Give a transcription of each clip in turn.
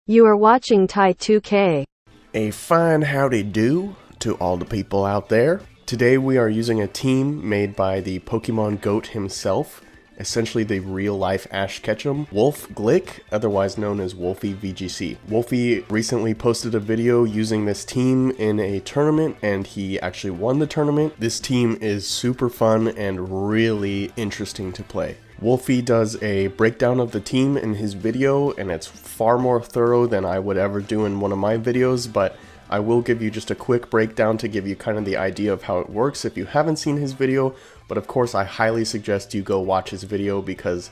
You are watching Thai 2K. A fine howdy do to all the people out there. Today we are using a team made by the Pokemon GOAT himself, essentially the real-life Ash Ketchum, Wolfe Glick, otherwise known as WolfeyVGC. Wolfey recently posted a video using this team in a tournament, and he actually won the tournament. This team is super fun and really interesting to play. Wolfey does a breakdown of the team in his video, and it's far more thorough than I would ever do in one of my videos, but I will give you just a quick breakdown to give you kind of the idea of how it works if you haven't seen his video. But of course, I highly suggest you go watch his video because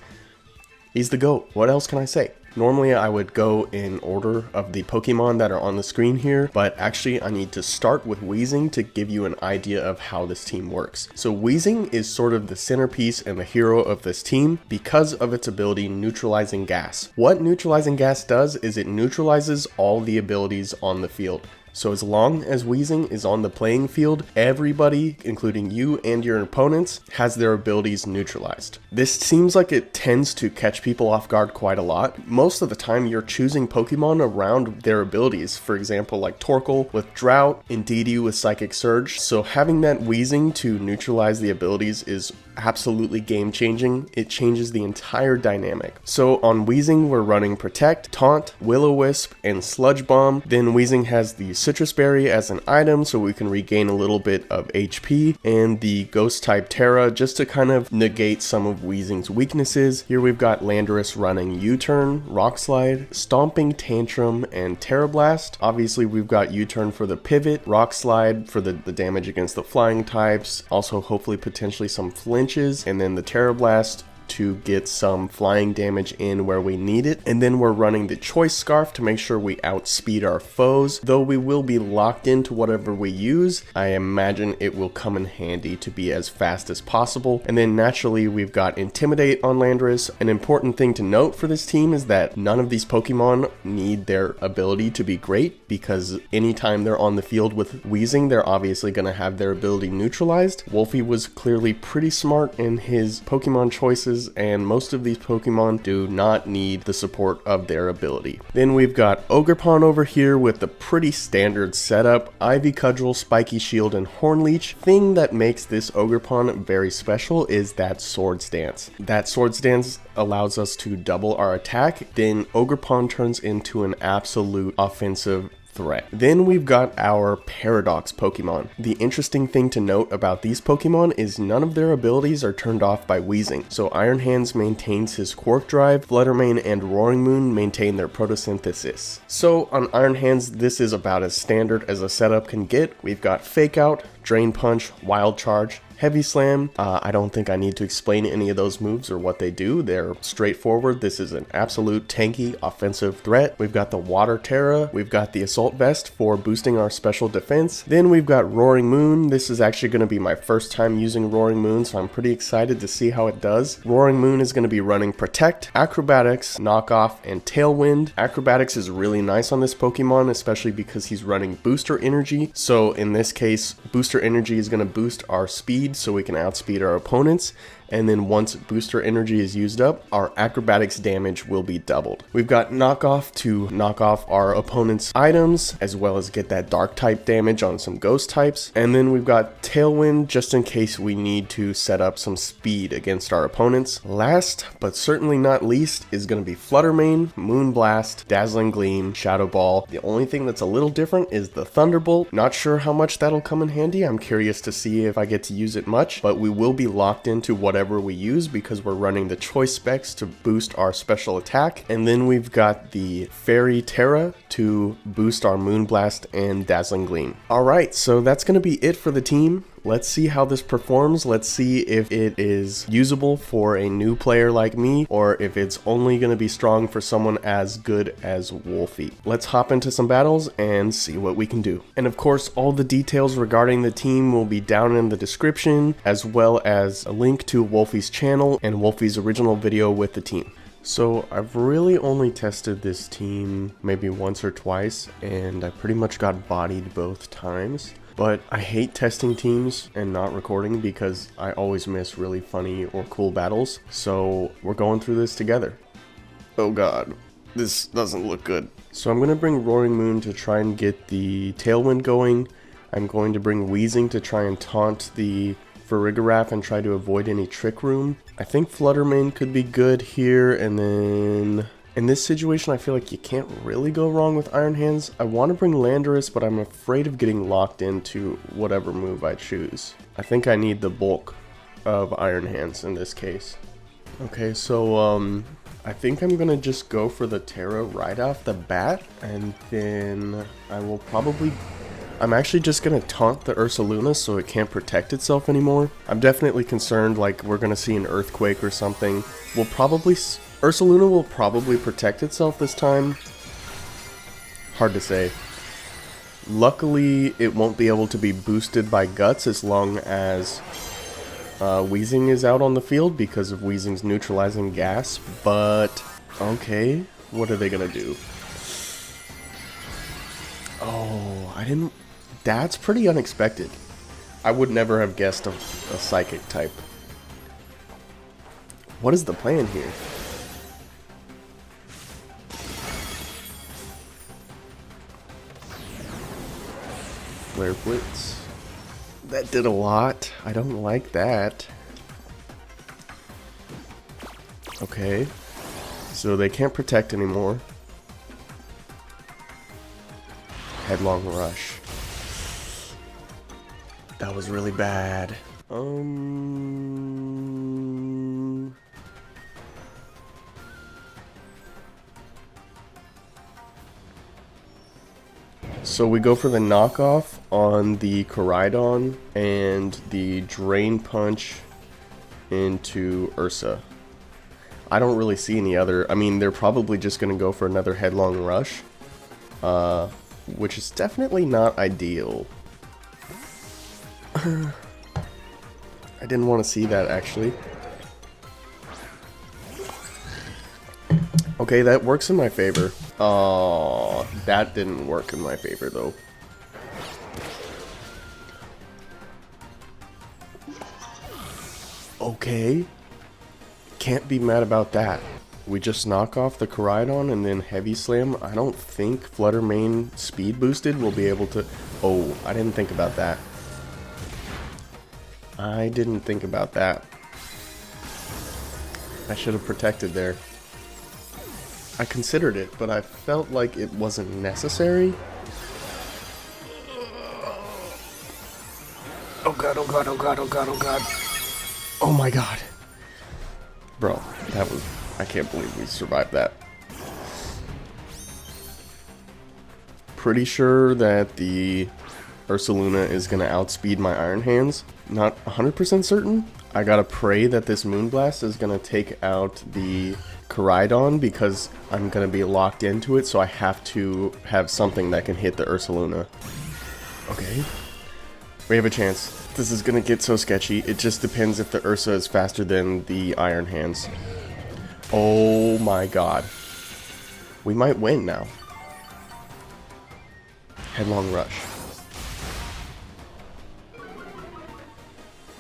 he's the GOAT. What else can I say? Normally I would go in order of the Pokemon that are on the screen here, but actually I need to start with Weezing to give you an idea of how this team works. So Weezing is sort of the centerpiece and the hero of this team because of its ability neutralizing gas. What neutralizing gas does is it neutralizes all the abilities on the field. So as long as Weezing is on the playing field, everybody, including you and your opponents, has their abilities neutralized. This seems like it tends to catch people off guard quite a lot. Most of the time you're choosing Pokemon around their abilities, for example like Torkoal with Drought, Indeedee with Psychic Surge, so having that Weezing to neutralize the abilities is absolutely game changing. It changes the entire dynamic. So on Weezing we're running Protect, Taunt, Will-O-Wisp, and Sludge Bomb. Then Weezing has the Citrus Berry as an item so we can regain a little bit of HP, and the Ghost type Terra just to kind of negate some of Weezing's weaknesses. Here we've got Landorus running U-Turn, Rock Slide, Stomping Tantrum, and Terra Blast. Obviously we've got U-Turn for the pivot, Rock Slide for the damage against the flying types, also hopefully potentially some flinches, and then the Terra Blast to get some flying damage in where we need it. And then we're running the Choice Scarf to make sure we outspeed our foes. Though we will be locked into whatever we use, I imagine it will come in handy to be as fast as possible. And then naturally we've got Intimidate on Landorus. An important thing to note for this team is that none of these Pokemon need their ability to be great, because anytime they're on the field with Weezing, they're obviously going to have their ability neutralized. Wolfey was clearly pretty smart in his Pokemon choices, and most of these Pokemon do not need the support of their ability. Then we've got Ogerpon over here with the pretty standard setup, Ivy Cudgel, Spiky Shield, and Hornleech. Thing that makes this Ogerpon very special is that Sword Stance. That Sword Stance allows us to double our attack, then Ogerpon turns into an absolute offensive threat. Then we've got our Paradox Pokemon. The interesting thing to note about these Pokemon is none of their abilities are turned off by Weezing. So Iron Hands maintains his Quark Drive, Fluttermane and Roaring Moon maintain their Photosynthesis. So on Iron Hands, this is about as standard as a setup can get. We've got Fake Out, Drain Punch, Wild Charge, Heavy Slam. I don't think I need to explain any of those moves or what they do. They're straightforward. This is an absolute tanky offensive threat. We've got the Water Terra. We've got the Assault Vest for boosting our special defense. Then we've got Roaring Moon. This is actually going to be my first time using Roaring Moon, so I'm pretty excited to see how it does. Roaring Moon is going to be running Protect, Acrobatics, Knockoff, and Tailwind. Acrobatics is really nice on this Pokemon, especially because he's running Booster Energy. So in this case, Booster Energy is going to boost our speed so we can outspeed our opponents, and then once booster energy is used up, our acrobatics damage will be doubled. We've got Knockoff to knock off our opponent's items, as well as get that dark type damage on some ghost types. And then we've got Tailwind just in case we need to set up some speed against our opponents. Last, but certainly not least, is going to be Fluttermane, Moonblast, Dazzling Gleam, Shadow Ball. The only thing that's a little different is the Thunderbolt. Not sure how much that'll come in handy. I'm curious to see if I get to use it much, but we will be locked into whatever we use because we're running the choice specs to boost our special attack. And then we've got the Fairy Terra to boost our Moonblast and Dazzling Gleam. Alright, so that's going to be it for the team. Let's see how this performs. Let's see if it is usable for a new player like me, or if it's only going to be strong for someone as good as Wolfey. Let's hop into some battles and see what we can do. And of course, all the details regarding the team will be down in the description, as well as a link to Wolfey's channel and Wolfey's original video with the team. So I've really only tested this team maybe once or twice, and I pretty much got bodied both times. But I hate testing teams and not recording because I always miss really funny or cool battles. So we're going through this together. Oh god, this doesn't look good. So I'm going to bring Roaring Moon to try and get the Tailwind going. I'm going to bring Weezing to try and taunt the Farigiraf and try to avoid any Trick Room. I think Fluttermane could be good here, and then in this situation I feel like you can't really go wrong with Iron Hands. I want to bring Landorus, but I'm afraid of getting locked into whatever move I choose. I think I need the bulk of Iron Hands in this case. Okay, so I think I'm gonna just go for the Terra right off the bat, and then I'm actually just gonna taunt the Ursaluna so it can't protect itself anymore. I'm definitely concerned like we're gonna see an earthquake or something. Ursaluna will probably protect itself this time. Hard to say. Luckily, it won't be able to be boosted by Guts as long as Weezing is out on the field because of Weezing's neutralizing gas, but okay, what are they gonna do? Oh, that's pretty unexpected. I would never have guessed a psychic type. What is the plan here? Flare Blitz. That did a lot. I don't like that. Okay. So they can't protect anymore. Headlong Rush. That was really bad. So we go for the knockoff on the Koraidon and the Drain Punch into Ursa. I don't really see any other. I mean, they're probably just going to go for another Headlong Rush, which is definitely not ideal. I didn't want to see that, actually. Okay, that works in my favor. Oh, that didn't work in my favor, though. Okay. Can't be mad about that. We just knock off the Koraidon and then Heavy Slam. I don't think Fluttermane speed boosted will be able to... Oh, I didn't think about that. I didn't think about that. I should have protected there. I considered it, but I felt like it wasn't necessary. Oh god, oh god, oh god, oh god, oh god. Oh my god. Bro, that was... I can't believe we survived that. Pretty sure that the Ursaluna is going to outspeed my Iron Hands. Not 100% certain. I gotta pray that this Moonblast is going to take out the Koraidon because I'm going to be locked into it, so I have to have something that can hit the Ursaluna. Okay. We have a chance. This is going to get so sketchy. It just depends if the Ursa is faster than the Iron Hands. Oh my god. We might win now. Headlong Rush.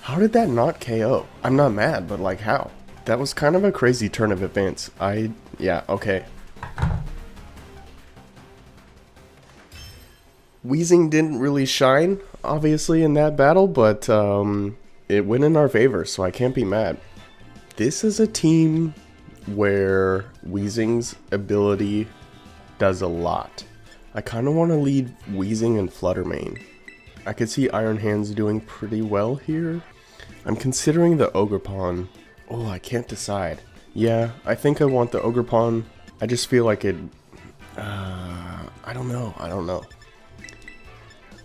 How did that not KO? I'm not mad, but like how? That was kind of a crazy turn of events. Yeah, okay. Weezing didn't really shine, obviously, in that battle, but it went in our favor, so I can't be mad. This is a team where Weezing's ability does a lot. I kind of want to lead Weezing and Fluttermane. I could see Iron Hands doing pretty well here. I'm considering the Ogerpon. Oh, I can't decide. Yeah, I think I want the Ogerpon. I just feel like it... I don't know.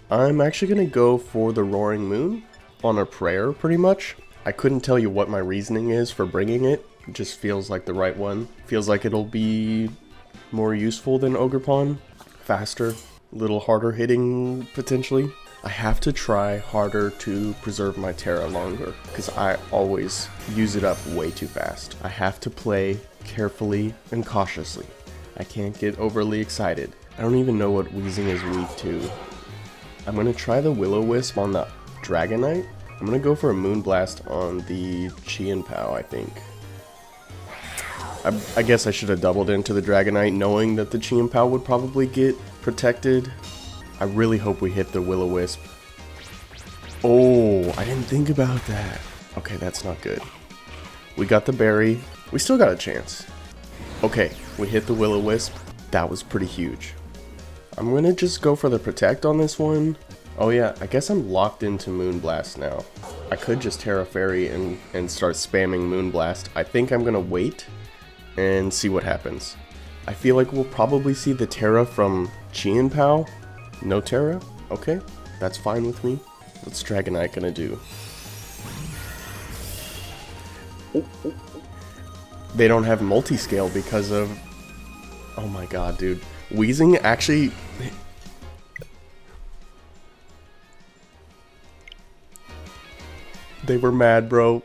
I'm actually going to go for the Roaring Moon on a prayer, pretty much. I couldn't tell you what my reasoning is for bringing it. It just feels like the right one. Feels like it'll be more useful than Ogerpon. Faster, a little harder hitting, potentially. I have to try harder to preserve my Terra longer, because I always use it up way too fast. I have to play carefully and cautiously. I can't get overly excited. I don't even know what Weezing is weak to. I'm going to try the Will-O-Wisp on the Dragonite. I'm going to go for a Moonblast on the Chien-Pao, I think. I guess I should have doubled into the Dragonite knowing that the Chi-Pao would probably get protected. I really hope we hit the Will-O-Wisp. Oh, I didn't think about that. Okay, that's not good. We got the berry. We still got a chance. Okay, we hit the Will-O-Wisp. That was pretty huge. I'm gonna just go for the protect on this one. Oh yeah, I guess I'm locked into Moonblast now. I could just Terra Fairy and start spamming Moonblast. I think I'm gonna wait and see what happens. I feel like we'll probably see the Terra from Chi-Pao. No Terra? Okay, that's fine with me. What's Dragonite gonna do? They don't have multi-scale because of... Oh my god, dude. Weezing actually... They were mad, bro.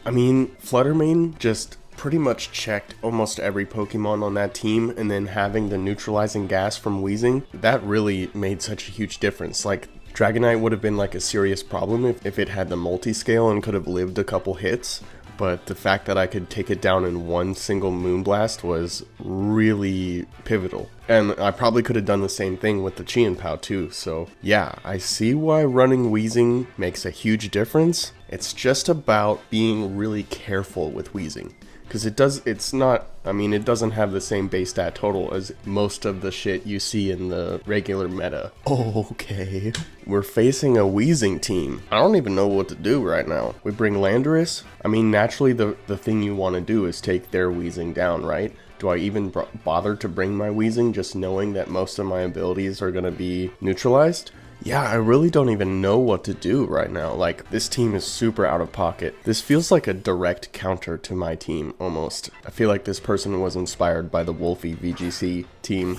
I mean, Fluttermane just pretty much checked almost every Pokemon on that team, and then having the neutralizing gas from Weezing, that really made such a huge difference. Like, Dragonite would have been like a serious problem if it had the multi-scale and could have lived a couple hits, but the fact that I could take it down in one single Moonblast was really pivotal. And I probably could have done the same thing with the Chi-Pao too, so yeah, I see why running Weezing makes a huge difference. It's just about being really careful with Weezing. Because it doesn't have the same base stat total as most of the shit you see in the regular meta. Okay. We're facing a Weezing team. I don't even know what to do right now. We bring Landorus. I mean, naturally the thing you want to do is take their Weezing down, right? Do I even bother to bring my Weezing just knowing that most of my abilities are going to be neutralized? Yeah, I really don't even know what to do right now. Like, this team is super out of pocket. This feels like a direct counter to my team, almost. I feel like this person was inspired by the WolfeyVGC team.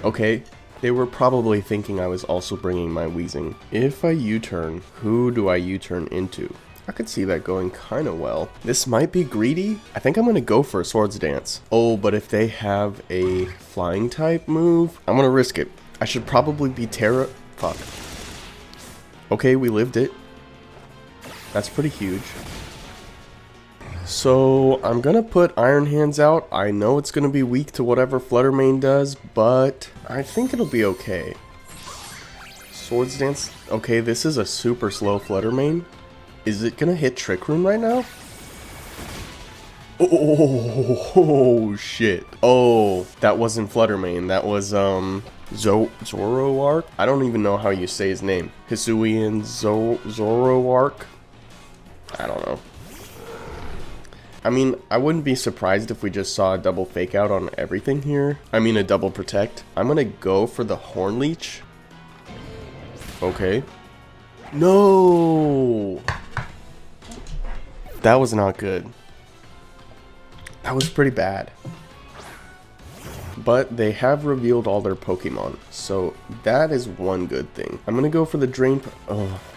Okay, they were probably thinking I was also bringing my Weezing. If I U-turn, who do I U-turn into? I could see that going kind of well. This might be greedy. I think I'm going to go for a Swords Dance. Oh, but if they have a flying type move, I'm going to risk it. I should probably be Terra... Fuck. Okay, we lived it. That's pretty huge. So, I'm gonna put Iron Hands out. I know it's gonna be weak to whatever Fluttermane does, but I think it'll be okay. Swords Dance. Okay, this is a super slow Fluttermane. Is it gonna hit Trick Room right now? Oh, shit. Oh, that wasn't Fluttermane. That was, Zoroark? I don't even know how you say his name. Hisuian Zoroark? I don't know. I mean, I wouldn't be surprised if we just saw a double fake out on everything here. I mean, a double protect. I'm gonna go for the Horn Leech. Okay. No! That was not good. That was pretty bad. But they have revealed all their Pokemon, so that is one good thing. I'm gonna go for the Drain...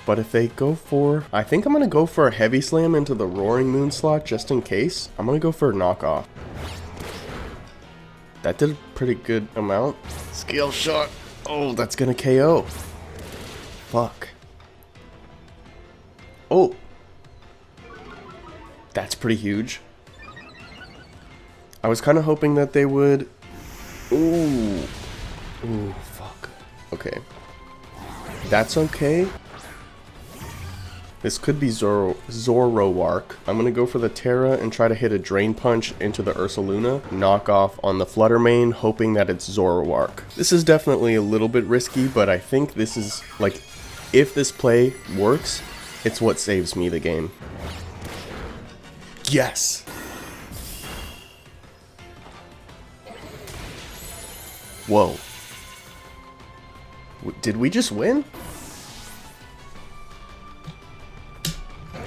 but if they go for... I think I'm gonna go for a Heavy Slam into the Roaring Moon slot just in case. I'm gonna go for a Knockoff. That did a pretty good amount. Scale Shot. Oh, that's gonna KO. Fuck. Oh. That's pretty huge. I was kind of hoping that they would... Ooh. Ooh, fuck. Okay. That's okay. This could be Zoroark. I'm going to go for the Terra and try to hit a Drain Punch into the Ursaluna. Knock off on the Fluttermane, hoping that it's Zoroark. This is definitely a little bit risky, but I think this is, like, if this play works, it's what saves me the game. Yes! Whoa. Did we just win?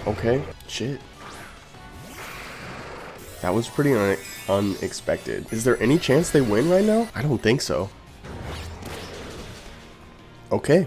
Okay, shit. That was pretty unexpected. Is there any chance they win right now? I don't think so. Okay.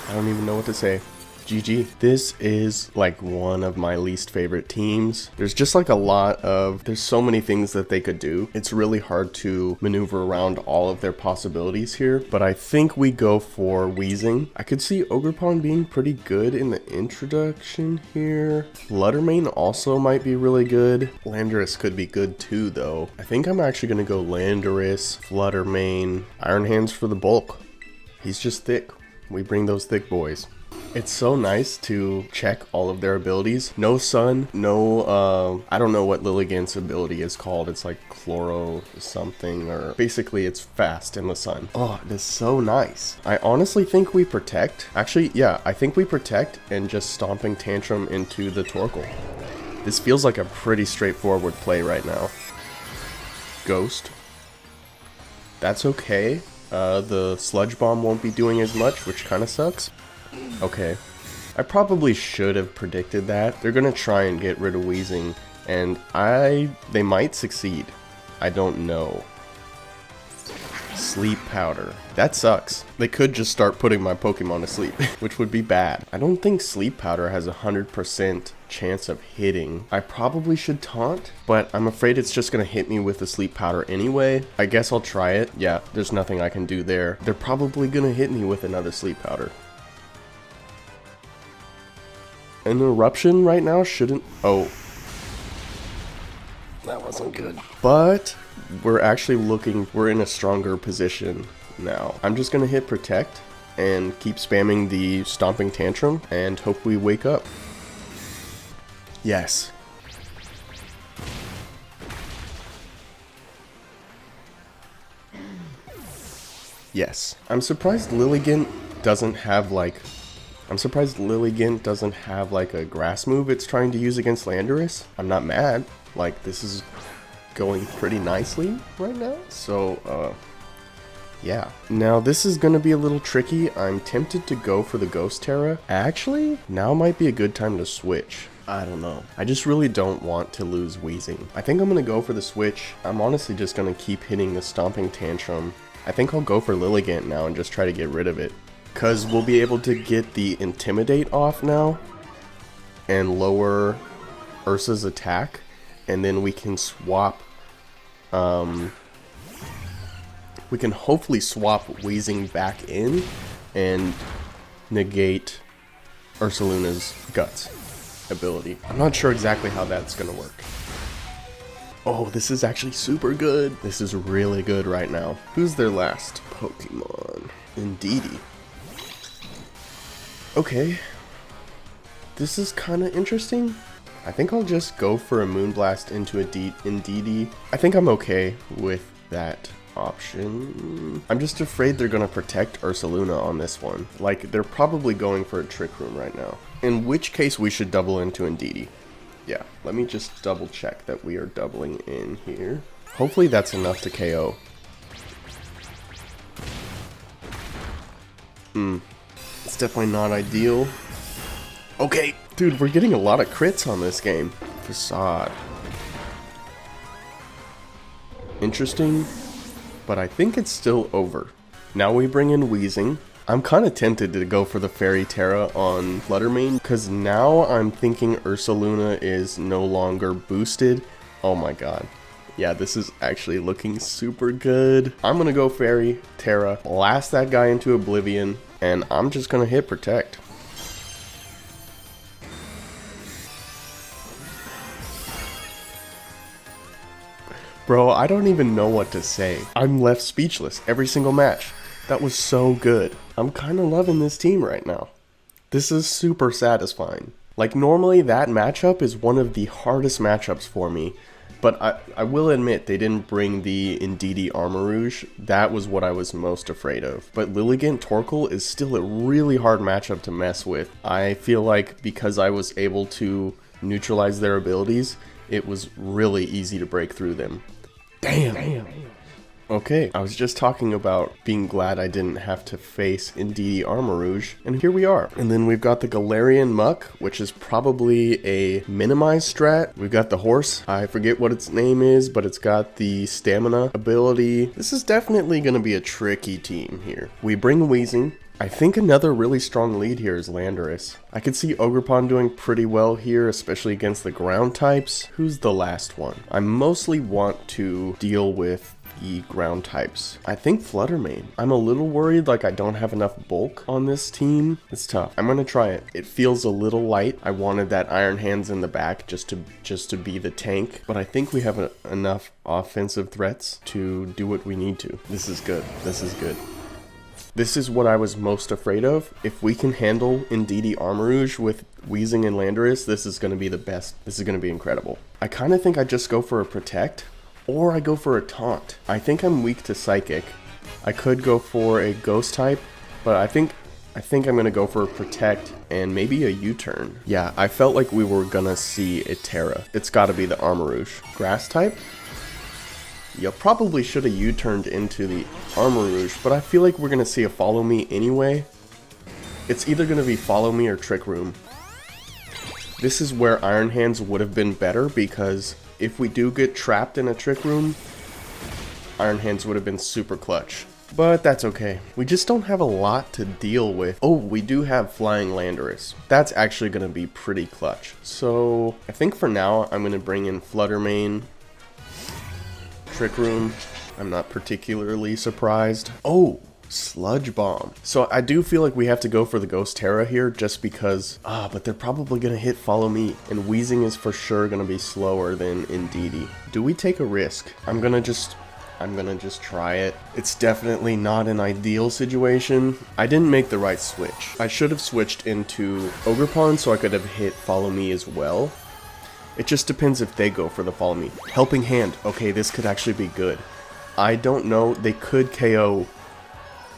I don't even know what to say. GG. This is like one of my least favorite teams. There's just like there's so many things that they could do. It's really hard to maneuver around all of their possibilities here, but I think we go for Weezing. I could see Ogerpon being pretty good in the introduction here. Fluttermane also might be really good. Landorus could be good too though. I think I'm actually gonna go Landorus, Fluttermane, Iron Hands for the bulk. He's just thick. We bring those thick boys. It's so nice to check all of their abilities. No sun, no, I don't know what Lilligant's ability is called. It's like chloro something, or basically it's fast in the sun. Oh, it is so nice. I honestly think we protect. Actually, yeah, I think we protect and just stomping tantrum into the Torkoal. This feels like a pretty straightforward play right now. Ghost. That's okay. The Sludge Bomb won't be doing as much, which kind of sucks. Okay. I probably should have predicted that. They're gonna try and get rid of Weezing, and they might succeed. I don't know. Sleep Powder. That sucks. They could just start putting my Pokemon to sleep, which would be bad. I don't think Sleep Powder has 100% chance of hitting. I probably should taunt, but I'm afraid it's just gonna hit me with the Sleep Powder anyway. I guess I'll try it. Yeah, there's nothing I can do there. They're probably gonna hit me with another Sleep Powder. An Eruption right now shouldn't... Oh. That wasn't good. But we're actually we're in a stronger position now. I'm just gonna hit Protect and keep spamming the Stomping Tantrum and hope we wake up. Yes. Yes. I'm surprised Lilligant doesn't have like a grass move it's trying to use against Landorus. I'm not mad. Like, this is going pretty nicely right now. So, yeah. Now, this is gonna be a little tricky. I'm tempted to go for the Ghost Terra. Actually, now might be a good time to switch. I don't know. I just really don't want to lose Weezing. I think I'm gonna go for the switch. I'm honestly just gonna keep hitting the Stomping Tantrum. I think I'll go for Lilligant now and just try to get rid of it. Because we'll be able to get the Intimidate off now and lower Ursa's attack, and then we can swap, we can hopefully swap Weezing back in and negate Ursaluna's Guts ability. I'm not sure exactly how that's gonna work. Oh, this is actually super good. This is really good right now. Who's their last Pokemon? Indeedee. Okay, this is kind of interesting. I think I'll just go for a Moonblast into a Indeedee. I think I'm okay with that option. I'm just afraid they're gonna protect Ursaluna on this one. Like, they're probably going for a Trick Room right now. In which case we should double into Indeedee. Yeah, let me just double check that we are doubling in here. Hopefully that's enough to KO. It's definitely not ideal. Okay, dude, we're getting a lot of crits on this game. Facade. Interesting, but I think it's still over. Now we bring in Weezing. I'm kind of tempted to go for the Fairy Terra on Fluttermane, because now I'm thinking Ursaluna is no longer boosted. Oh my god. Yeah, this is actually looking super good. I'm gonna go Fairy Terra, blast that guy into Oblivion, and I'm just gonna hit Protect. Bro, I don't even know what to say. I'm left speechless every single match. That was so good. I'm kind of loving this team right now. This is super satisfying. Like, normally that matchup is one of the hardest matchups for me. But I will admit, they didn't bring the Indeedee Armarouge. That was what I was most afraid of. But Lilligant Torkoal is still a really hard matchup to mess with. I feel like because I was able to neutralize their abilities, it was really easy to break through them. Damn. Okay, I was just talking about being glad I didn't have to face Indeedee Armarouge, and here we are. And then we've got the Galarian Muck, which is probably a minimized strat. We've got the horse, I forget what its name is, but it's got the stamina ability. This is definitely going to be a tricky team here. We bring Weezing, I think another really strong lead here is Landorus. I could see Ogerpon doing pretty well here, especially against the ground types. Who's the last one? I mostly want to deal with the ground types. I think Fluttermane. I'm a little worried like I don't have enough bulk on this team. It's tough. I'm gonna try it. It feels a little light. I wanted that Iron Hands in the back just to be the tank, but I think we have enough offensive threats to do what we need to. This is good. This is good. This is what I was most afraid of. If we can handle Indeedee Armarouge with Weezing and Landorus, this is going to be the best. This is going to be incredible. I kind of think I just go for a Protect, or I go for a Taunt. I think I'm weak to Psychic. I could go for a Ghost type, but I think I'm going to go for a Protect and maybe a U-turn. Yeah, I felt like we were going to see a Terra. It's got to be the Armarouge. Grass type? You probably should have U-turned into the Armarouge, but I feel like we're going to see a Follow Me anyway. It's either going to be Follow Me or Trick Room. This is where Iron Hands would have been better, because if we do get trapped in a Trick Room, Iron Hands would have been super clutch. But that's okay. We just don't have a lot to deal with. Oh, we do have Flying Landorus. That's actually going to be pretty clutch. So I think for now, I'm going to bring in Fluttermane, Trick Room. I'm not particularly surprised. Oh, Sludge Bomb. So I do feel like we have to go for the Ghost Terra here just because, but they're probably going to hit Follow Me, and Weezing is for sure going to be slower than Indeedee. Do we take a risk? I'm gonna just try it. It's definitely not an ideal situation. I didn't make the right switch. I should have switched into Ogerpon so I could have hit Follow Me as well. It just depends if they go for the Follow Me. Helping Hand. Okay, this could actually be good. I don't know. They could KO.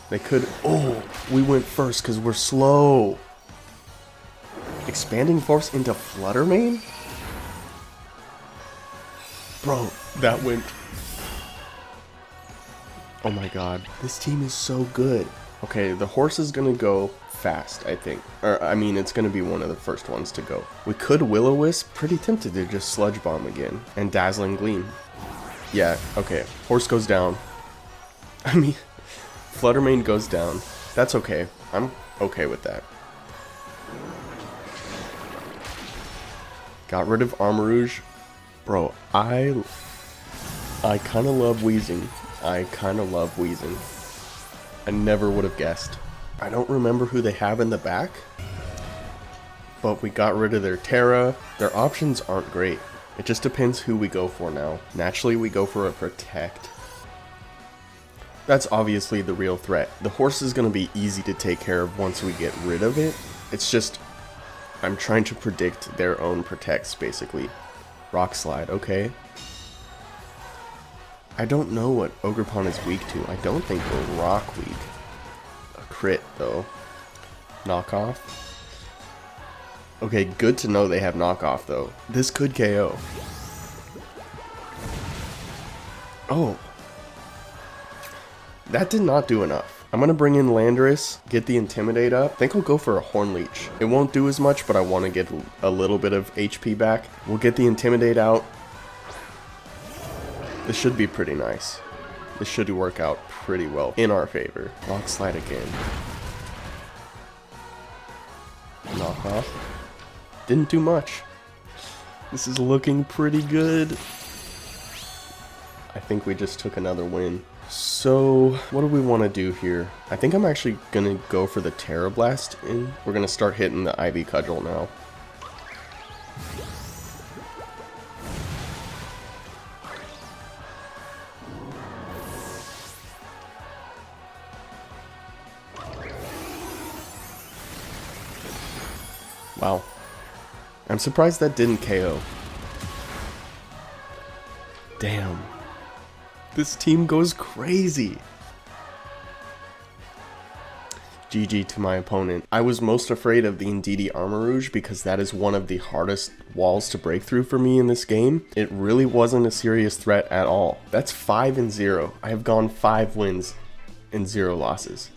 They could... Oh, we went first because we're slow. Expanding Force into Fluttermane? Bro, that went... Oh my god. This team is so good. Okay, the horse is gonna go fast, I think. Or, I mean, it's gonna be one of the first ones to go. We could Will-O-Wisp. Pretty tempted to just Sludge Bomb again. And Dazzling Gleam. Yeah, okay. Horse goes down. I mean, Fluttermane goes down. That's okay. I'm okay with that. Got rid of Armarouge. Bro, I kind of love Weezing. I kind of love Weezing. I never would have guessed. I don't remember who they have in the back, but we got rid of their Terra. Their options aren't great. It just depends who we go for now. Naturally, we go for a Protect. That's obviously the real threat. The horse is going to be easy to take care of once we get rid of it. It's just, I'm trying to predict their own Protects, basically. Rock Slide, okay. I don't know what Ogerpon is weak to. I don't think we're rock weak. A crit, though. Knockoff. Okay, good to know they have knockoff, though. This could KO. Oh. That did not do enough. I'm going to bring in Landorus, get the Intimidate up. I think I'll go for a Horn Leech. It won't do as much, but I want to get a little bit of HP back. We'll get the Intimidate out. This should be pretty nice. This should work out pretty well in our favor. Rock Slide again. Knock off. Didn't do much. This is looking pretty good. I think we just took another win. So, what do we want to do here? I think I'm actually going to go for the Terra Blast in. We're going to start hitting the Ivy Cudgel now. Wow. I'm surprised that didn't KO. Damn. This team goes crazy. GG to my opponent. I was most afraid of the Indeedee Armarouge because that is one of the hardest walls to break through for me in this game. It really wasn't a serious threat at all. That's 5-0. I have gone 5 wins and 0 losses.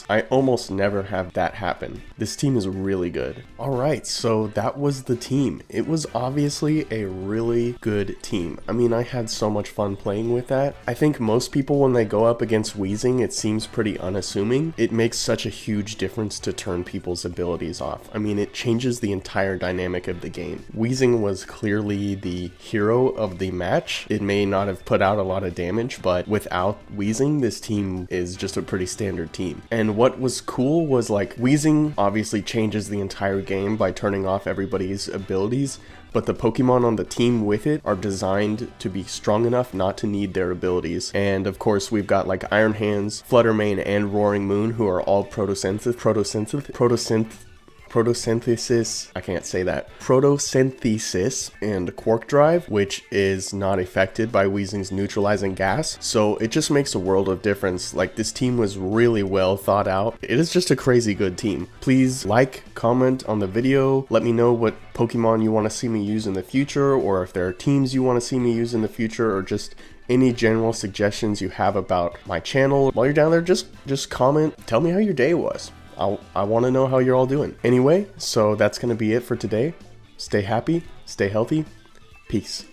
I almost never have that happen. This team is really good. Alright, so that was the team. It was obviously a really good team. I mean, I had so much fun playing with that. I think most people, when they go up against Weezing, it seems pretty unassuming. It makes such a huge difference to turn people's abilities off. I mean, it changes the entire dynamic of the game. Weezing was clearly the hero of the match. It may not have put out a lot of damage, but without Weezing, this team is just a pretty standard team. And what was cool was, like, Weezing obviously changes the entire game by turning off everybody's abilities, but the Pokemon on the team with it are designed to be strong enough not to need their abilities. And of course, we've got like Iron Hands, Fluttermane, and Roaring Moon, who are all photosynthesis, I can't say that, photosynthesis, and Quark Drive, which is not affected by Weezing's neutralizing gas. So it just makes a world of difference. Like, this team was really well thought out. It is just a crazy good team. Please like, comment on the video, let me know what Pokemon you want to see me use in the future, or if there are teams you want to see me use in the future, or just any general suggestions you have about my channel. While you're down there, just comment, tell me how your day was. I want to know how you're all doing. Anyway, so that's going to be it for today. Stay happy, stay healthy, peace.